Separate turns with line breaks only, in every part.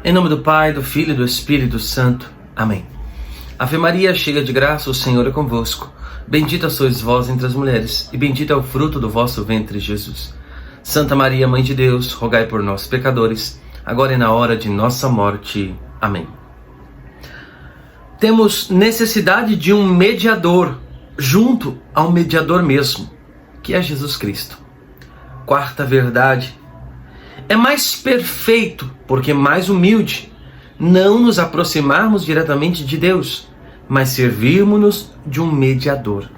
Em nome do Pai, do Filho e do Espírito Santo. Amém. Ave Maria, cheia de graça, o Senhor é convosco. Bendita sois vós entre as mulheres, e bendito é o fruto do vosso ventre, Jesus. Santa Maria, Mãe de Deus, rogai por nós, pecadores, agora e na hora de nossa morte. Amém. Temos necessidade de um mediador, junto ao mediador mesmo, que é Jesus Cristo. Quarta verdade: é mais perfeito, porque mais humilde, não nos aproximarmos diretamente de Deus, mas servirmos-nos de um mediador.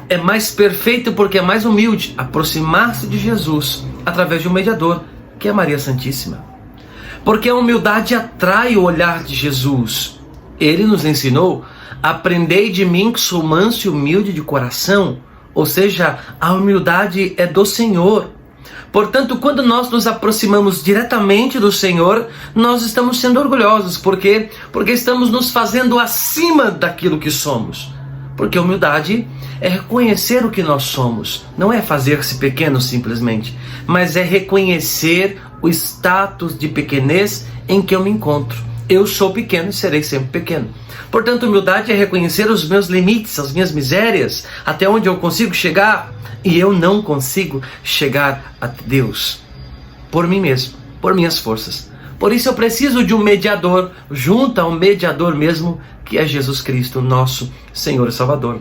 É mais perfeito porque é mais humilde aproximar-se de Jesus através de um mediador, que é Maria Santíssima. Porque a humildade atrai o olhar de Jesus. Ele nos ensinou: aprendei de mim que sou manso e humilde de coração. Ou seja, a humildade é do Senhor. Portanto, quando nós nos aproximamos diretamente do Senhor, nós estamos sendo orgulhosos. Por quê? Porque estamos nos fazendo acima daquilo que somos. Porque humildade é reconhecer o que nós somos. Não é fazer-se pequeno simplesmente, mas é reconhecer o status de pequenez em que eu me encontro. Eu sou pequeno e serei sempre pequeno. Portanto, humildade é reconhecer os meus limites, as minhas misérias, até onde eu consigo chegar. E eu não consigo chegar a Deus por mim mesmo, por minhas forças. Por isso eu preciso de um mediador, junto ao mediador mesmo, que é Jesus Cristo, nosso Senhor e Salvador.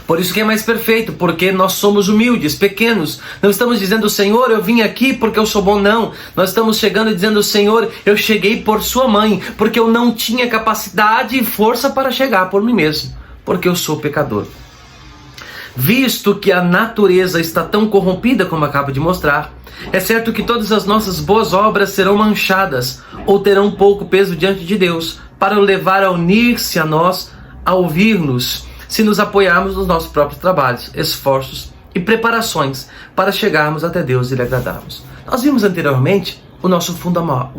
Por isso que é mais perfeito, porque nós somos humildes, pequenos. Não estamos dizendo: Senhor, eu vim aqui porque eu sou bom, não. Nós estamos chegando e dizendo: Senhor, eu cheguei por sua mãe, porque eu não tinha capacidade e força para chegar por mim mesmo, porque eu sou pecador. Visto que a natureza está tão corrompida como acabo de mostrar, é certo que todas as nossas boas obras serão manchadas ou terão pouco peso diante de Deus, para o levar a unir-se a nós, a ouvir-nos, se nos apoiarmos nos nossos próprios trabalhos, esforços e preparações para chegarmos até Deus e lhe agradarmos. Nós vimos anteriormente o nosso fundo mal,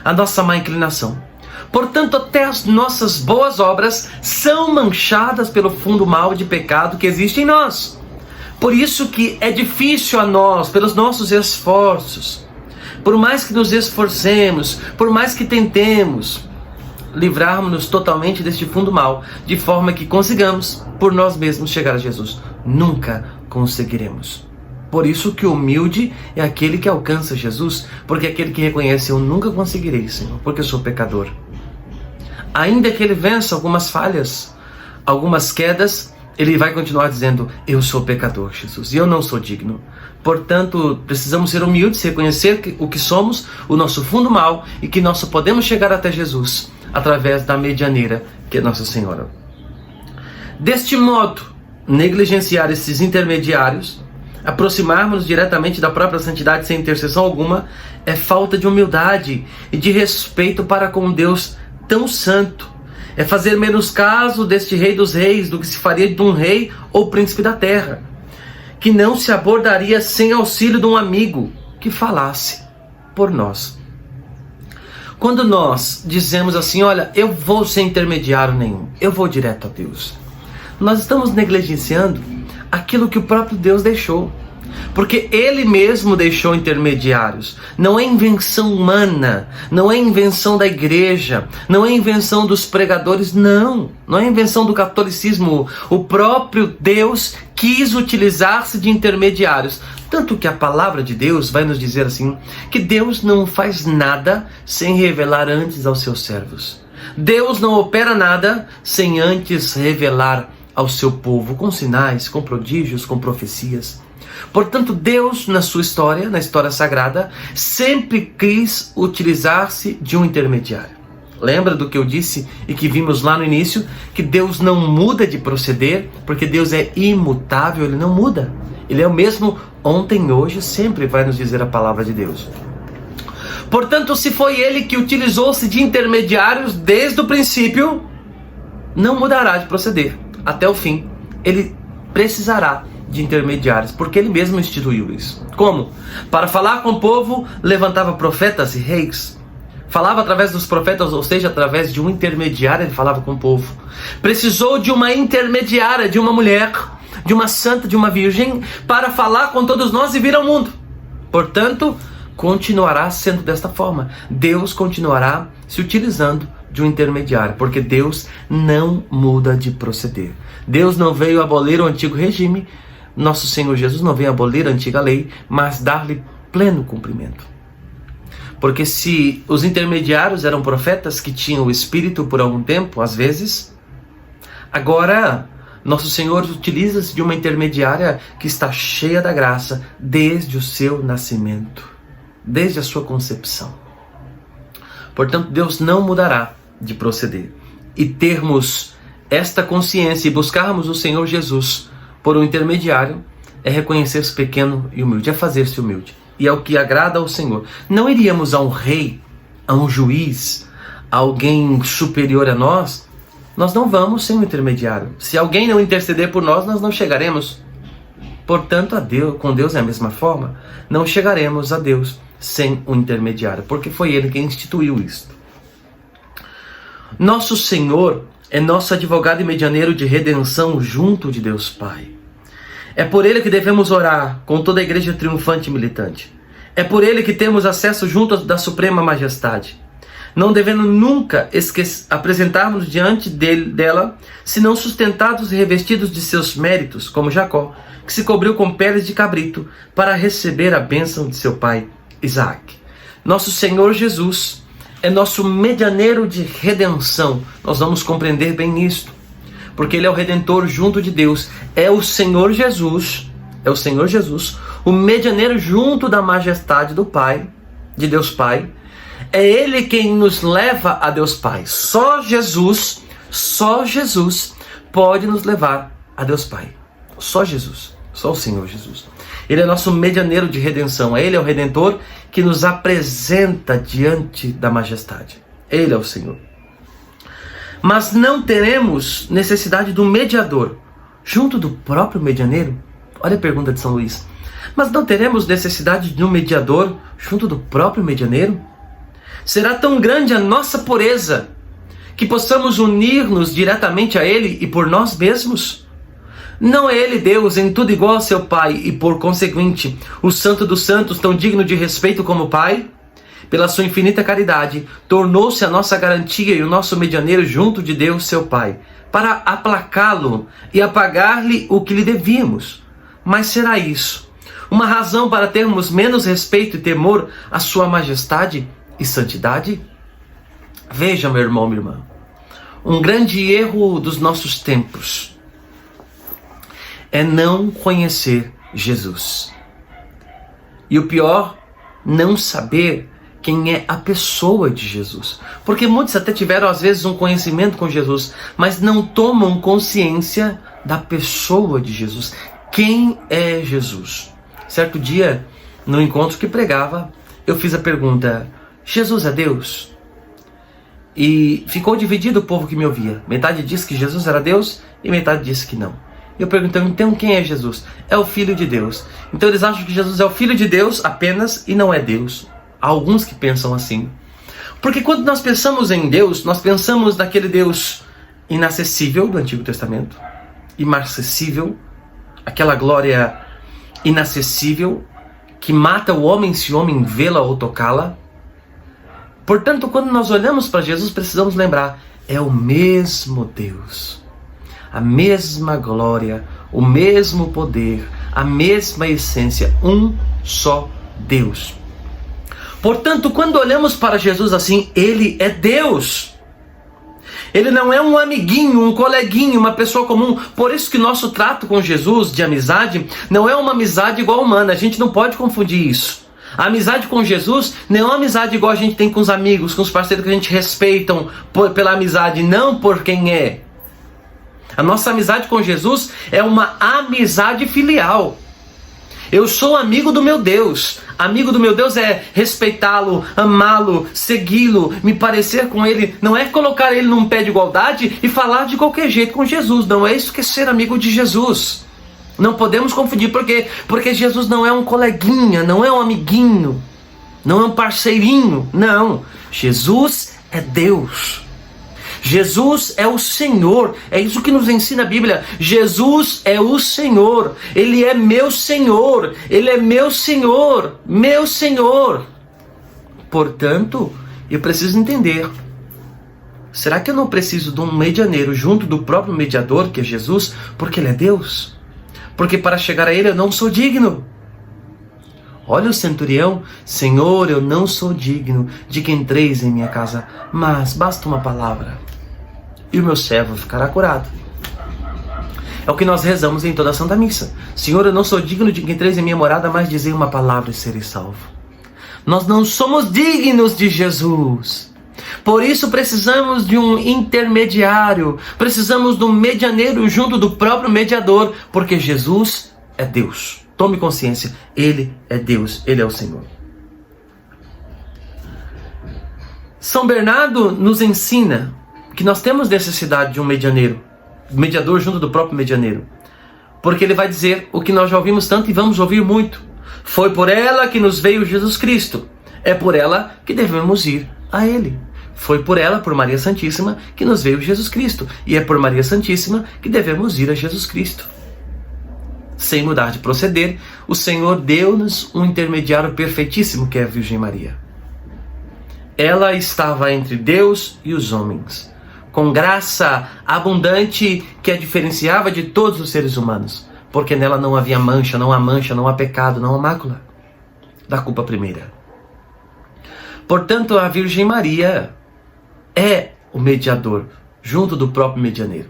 a nossa má inclinação. Portanto, até as nossas boas obras são manchadas pelo fundo mal de pecado que existe em nós. Por isso que é difícil a nós, pelos nossos esforços, por mais que nos esforcemos, por mais que tentemos, livrarmos-nos totalmente deste fundo mal, de forma que consigamos por nós mesmos chegar a Jesus. Nunca conseguiremos. Por isso que o humilde é aquele que alcança Jesus, porque é aquele que reconhece: eu nunca conseguirei, Senhor, porque eu sou pecador. Ainda que ele vença algumas falhas, algumas quedas, ele vai continuar dizendo: eu sou pecador, Jesus, e eu não sou digno. Portanto, precisamos ser humildes, reconhecer o que somos, o nosso fundo mal, e que nós só podemos chegar até Jesus através da medianeira, que é Nossa Senhora. Deste modo, negligenciar esses intermediários, aproximarmos-nos diretamente da própria santidade sem intercessão alguma, é falta de humildade e de respeito para com Deus tão santo. É fazer menos caso deste Rei dos Reis do que se faria de um rei ou príncipe da terra, que não se abordaria sem auxílio de um amigo que falasse por nós. Quando nós dizemos assim: olha, eu vou sem intermediário nenhum, eu vou direto a Deus, nós estamos negligenciando aquilo que o próprio Deus deixou. Porque Ele mesmo deixou intermediários. Não é invenção humana, não é invenção da igreja, não é invenção dos pregadores, não é invenção do catolicismo. O próprio Deus quis utilizar-se de intermediários. Tanto que a palavra de Deus vai nos dizer assim, que Deus não faz nada sem revelar antes aos seus servos. Deus não opera nada sem antes revelar ao seu povo, com sinais, com prodígios, com profecias. Portanto, Deus, na sua história, na história sagrada, sempre quis utilizar-se de um intermediário. Lembra do que eu disse e que vimos lá no início? Que Deus não muda de proceder, porque Deus é imutável, Ele não muda. Ele é o mesmo ontem, hoje, sempre, vai nos dizer a palavra de Deus. Portanto, se foi Ele que utilizou-se de intermediários desde o princípio, não mudará de proceder. Até o fim, Ele precisará de intermediários, porque Ele mesmo instituiu isso. Como? Para falar com o povo, levantava profetas e reis. Falava através dos profetas, ou seja, através de um intermediário, Ele falava com o povo. Precisou de uma intermediária, de uma mulher, de uma santa, de uma virgem, para falar com todos nós e vir ao mundo. Portanto, continuará sendo desta forma. Deus continuará se utilizando de um intermediário, porque Deus não muda de proceder. Deus não veio abolir o antigo regime, nosso Senhor Jesus não veio abolir a antiga lei, mas dar-lhe pleno cumprimento. Porque se os intermediários eram profetas que tinham o Espírito por algum tempo, às vezes, agora nosso Senhor utiliza-se de uma intermediária que está cheia da graça desde o seu nascimento, desde a sua concepção. Portanto, Deus não mudará de proceder. E termos esta consciência e buscarmos o Senhor Jesus por um intermediário é reconhecer-se pequeno e humilde, é fazer-se humilde. E é o que agrada ao Senhor. Não iríamos a um rei, a um juiz, a alguém superior a nós. Nós não vamos sem um intermediário. Se alguém não interceder por nós, nós não chegaremos. Portanto, com Deus é a mesma forma. Não chegaremos a Deus sem um intermediário, porque foi Ele quem instituiu isto. Nosso Senhor é nosso advogado e medianeiro de redenção junto de Deus Pai. É por Ele que devemos orar com toda a igreja triunfante e militante. É por Ele que temos acesso junto da Suprema Majestade. Não devendo nunca apresentarmos diante dela, senão sustentados e revestidos de seus méritos, como Jacó, que se cobriu com peles de cabrito para receber a bênção de seu pai Isaac. Nosso Senhor Jesus é nosso medianeiro de redenção. Nós vamos compreender bem isto, porque Ele é o Redentor junto de Deus. É o Senhor Jesus, o medianeiro junto da majestade do Pai, de Deus Pai. É Ele quem nos leva a Deus Pai. Só Jesus pode nos levar a Deus Pai. Só Jesus, só o Senhor Jesus. Ele é nosso medianeiro de redenção. Ele é o Redentor que nos apresenta diante da majestade. Ele é o Senhor. Mas não teremos necessidade do mediador junto do próprio medianeiro? Olha a pergunta de São Luís. Mas não teremos necessidade de um mediador junto do próprio medianeiro? Será tão grande a nossa pureza que possamos unir-nos diretamente a Ele e por nós mesmos? Não é Ele Deus em tudo igual a seu Pai e por conseguinte o Santo dos Santos tão digno de respeito como Pai? Pela sua infinita caridade, tornou-se a nossa garantia e o nosso medianeiro junto de Deus, seu Pai, para aplacá-lo e apagar-lhe o que lhe devíamos. Mas será isso uma razão para termos menos respeito e temor à sua majestade e santidade? Veja, meu irmão, minha irmã, um grande erro dos nossos tempos é não conhecer Jesus. E o pior, não saber quem é a pessoa de Jesus. Porque muitos até tiveram às vezes um conhecimento com Jesus, mas não tomam consciência da pessoa de Jesus. Quem é Jesus? Certo dia, no encontro que pregava, eu fiz a pergunta: Jesus é Deus? E ficou dividido o povo que me ouvia. Metade disse que Jesus era Deus e metade disse que não. Eu perguntei, então quem é Jesus? É o Filho de Deus. Então eles acham que Jesus é o Filho de Deus apenas e não é Deus. Há alguns que pensam assim. Porque quando nós pensamos em Deus, nós pensamos naquele Deus inacessível do Antigo Testamento, imarcessível, aquela glória inacessível que mata o homem se o homem vê-la ou tocá-la. Portanto, quando nós olhamos para Jesus, precisamos lembrar, é o mesmo Deus, a mesma glória, o mesmo poder, a mesma essência, um só Deus. Portanto, quando olhamos para Jesus assim, Ele é Deus. Ele não é um amiguinho, um coleguinho, uma pessoa comum. Por isso que nosso trato com Jesus de amizade não é uma amizade igual humana. A gente não pode confundir isso. A amizade com Jesus não é uma amizade igual a gente tem com os amigos, com os parceiros que a gente respeitam pela amizade, não por quem é. A nossa amizade com Jesus é uma amizade filial. Eu sou amigo do meu Deus. Amigo do meu Deus é respeitá-lo, amá-lo, segui-lo, me parecer com ele. Não é colocar ele num pé de igualdade e falar de qualquer jeito com Jesus. Não é isso que é ser amigo de Jesus. Não podemos confundir. Por quê? Porque Jesus não é um coleguinha, não é um amiguinho, não é um parceirinho. Não. Jesus é Deus. Jesus é o Senhor. É isso que nos ensina a Bíblia. Jesus é o Senhor. Ele é meu Senhor. Ele é meu Senhor. Meu Senhor. Portanto, eu preciso entender. Será que eu não preciso de um medianeiro junto do próprio mediador, que é Jesus, porque Ele é Deus? Porque para chegar a Ele eu não sou digno. Olha o centurião: Senhor, eu não sou digno de que entreis em minha casa, mas basta uma palavra e o meu servo ficará curado. É o que nós rezamos em toda a Santa Missa. Senhor, eu não sou digno de que entreis em minha morada, mas dizei uma palavra e serei salvo. Nós não somos dignos de Jesus. Por isso precisamos de um intermediário, precisamos de um medianeiro junto do próprio mediador, porque Jesus é Deus. Tome consciência, Ele é Deus, Ele é o Senhor. São Bernardo nos ensina que nós temos necessidade de um mediador junto do próprio medianeiro, porque ele vai dizer o que nós já ouvimos tanto e vamos ouvir muito: foi por ela que nos veio Jesus Cristo, é por ela que devemos ir a Ele. Foi por ela, por Maria Santíssima, que nos veio Jesus Cristo, e é por Maria Santíssima que devemos ir a Jesus Cristo. Sem mudar de proceder, o Senhor deu-nos um intermediário perfeitíssimo, que é a Virgem Maria. Ela estava entre Deus e os homens, com graça abundante que a diferenciava de todos os seres humanos, porque nela não havia mancha, não há pecado, não há mácula da culpa primeira. Portanto, a Virgem Maria é o mediador, junto do próprio medianeiro.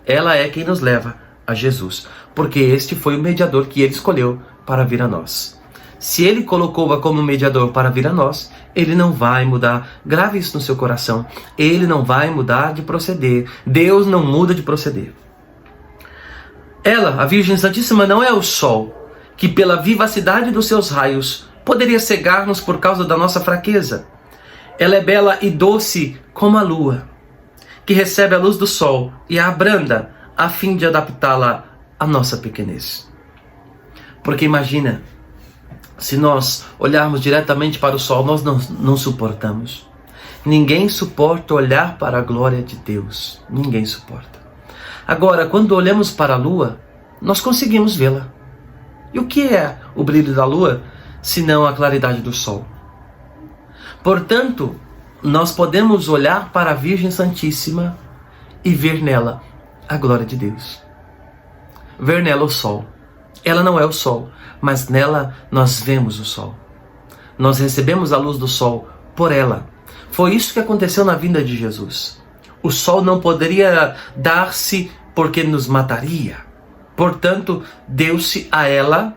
Ela é quem nos leva a Jesus, porque este foi o mediador que Ele escolheu para vir a nós. Se Ele colocou-a como mediador para vir a nós, Ele não vai mudar. Grave isso no seu coração. Ele não vai mudar de proceder. Deus não muda de proceder. Ela, a Virgem Santíssima, não é o sol, que pela vivacidade dos seus raios poderia cegar-nos por causa da nossa fraqueza. Ela é bela e doce como a lua, que recebe a luz do sol e a abranda a fim de adaptá-la à nossa pequenez. Porque imagina, se nós olharmos diretamente para o sol, nós não suportamos. Ninguém suporta olhar para a glória de Deus. Ninguém suporta. Agora, quando olhamos para a lua, nós conseguimos vê-la. E o que é o brilho da lua, senão a claridade do sol? Portanto, nós podemos olhar para a Virgem Santíssima e ver nela a glória de Deus. Ver nela o sol. Ela não é o sol, mas nela nós vemos o sol. Nós recebemos a luz do sol por ela. Foi isso que aconteceu na vinda de Jesus. O sol não poderia dar-se porque nos mataria. Portanto, deu-se a ela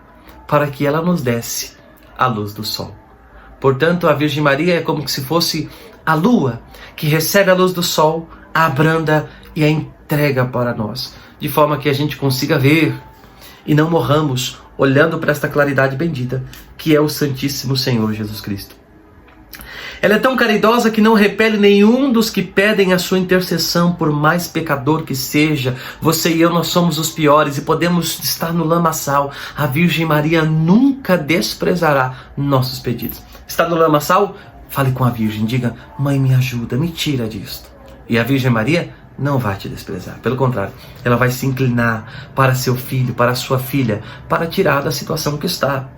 para que ela nos desse a luz do sol. Portanto, a Virgem Maria é como se fosse a lua, que recebe a luz do sol, a abranda e a entrega para nós, de forma que a gente consiga ver e não morramos olhando para esta claridade bendita, que é o Santíssimo Senhor Jesus Cristo. Ela é tão caridosa que não repele nenhum dos que pedem a sua intercessão, por mais pecador que seja. Você e eu, nós somos os piores e podemos estar no lamaçal. A Virgem Maria nunca desprezará nossos pedidos. Está no lamaçal? Fale com a Virgem, diga: mãe, me ajuda, me tira disto. E a Virgem Maria não vai te desprezar. Pelo contrário, ela vai se inclinar para seu filho, para sua filha, para tirar da situação que está.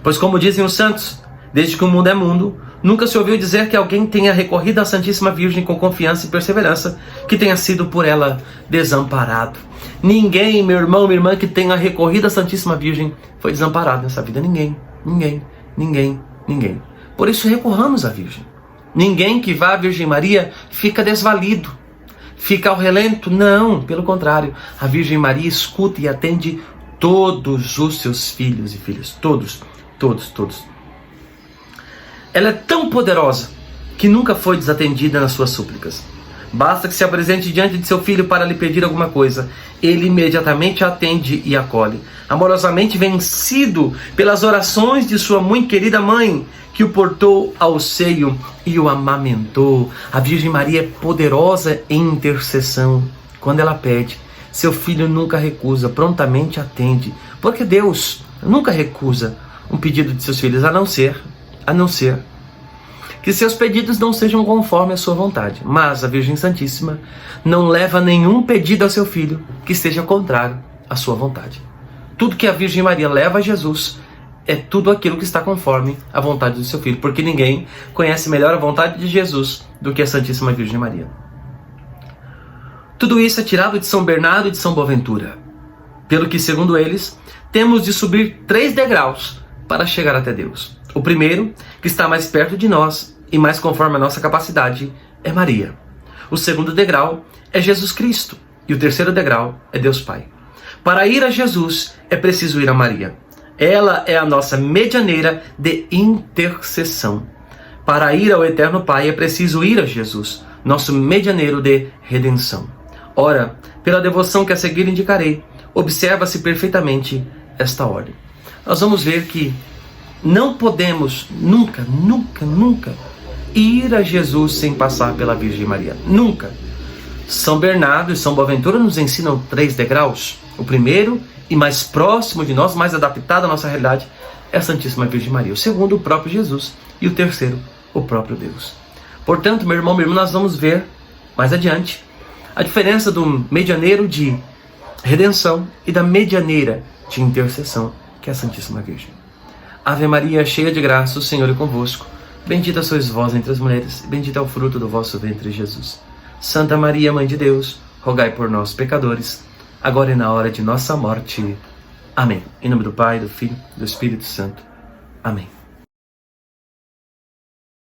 Pois como dizem os santos, desde que o mundo é mundo, nunca se ouviu dizer que alguém tenha recorrido à Santíssima Virgem com confiança e perseverança, que tenha sido por ela desamparado. Ninguém, meu irmão, minha irmã, que tenha recorrido à Santíssima Virgem foi desamparado nessa vida. Ninguém. Por isso recorramos à Virgem. Ninguém que vá à Virgem Maria fica desvalido, fica ao relento. Não, pelo contrário. A Virgem Maria escuta e atende todos os seus filhos e filhas. Todos. Ela é tão poderosa que nunca foi desatendida nas suas súplicas. Basta que se apresente diante de seu filho para lhe pedir alguma coisa. Ele imediatamente a atende e acolhe. Amorosamente vencido pelas orações de sua muito querida mãe, que o portou ao seio e o amamentou. A Virgem Maria é poderosa em intercessão. Quando ela pede, seu filho nunca recusa, prontamente atende. Porque Deus nunca recusa um pedido de seus filhos, a não ser que seus pedidos não sejam conforme a sua vontade. Mas a Virgem Santíssima não leva nenhum pedido ao seu filho que seja contrário à sua vontade. Tudo que a Virgem Maria leva a Jesus é tudo aquilo que está conforme a vontade do seu filho, porque ninguém conhece melhor a vontade de Jesus do que a Santíssima Virgem Maria. Tudo isso é tirado de São Bernardo e de São Boaventura, pelo que, segundo eles, temos de subir 3 degraus para chegar até Deus. O primeiro, que está mais perto de nós e mais conforme a nossa capacidade, é Maria. O segundo degrau é Jesus Cristo. E o terceiro degrau é Deus Pai. Para ir a Jesus, é preciso ir a Maria. Ela é a nossa medianeira de intercessão. Para ir ao Eterno Pai, é preciso ir a Jesus, nosso medianeiro de redenção. Ora, pela devoção que a seguir indicarei, observa-se perfeitamente esta ordem. Nós vamos ver que não podemos nunca ir a Jesus sem passar pela Virgem Maria. Nunca. São Bernardo e São Boaventura nos ensinam 3 degraus. O primeiro e mais próximo de nós, mais adaptado à nossa realidade, é a Santíssima Virgem Maria. O segundo, o próprio Jesus. E o terceiro, o próprio Deus. Portanto, meu irmão, minha irmã, nós vamos ver mais adiante a diferença do medianeiro de redenção e da medianeira de intercessão, que é a Santíssima Virgem. Ave Maria, cheia de graça, o Senhor é convosco. Bendita sois vós entre as mulheres, e bendito é o fruto do vosso ventre, Jesus. Santa Maria, Mãe de Deus, rogai por nós, pecadores, agora e na hora de nossa morte. Amém. Em nome do Pai, do Filho e do Espírito Santo. Amém.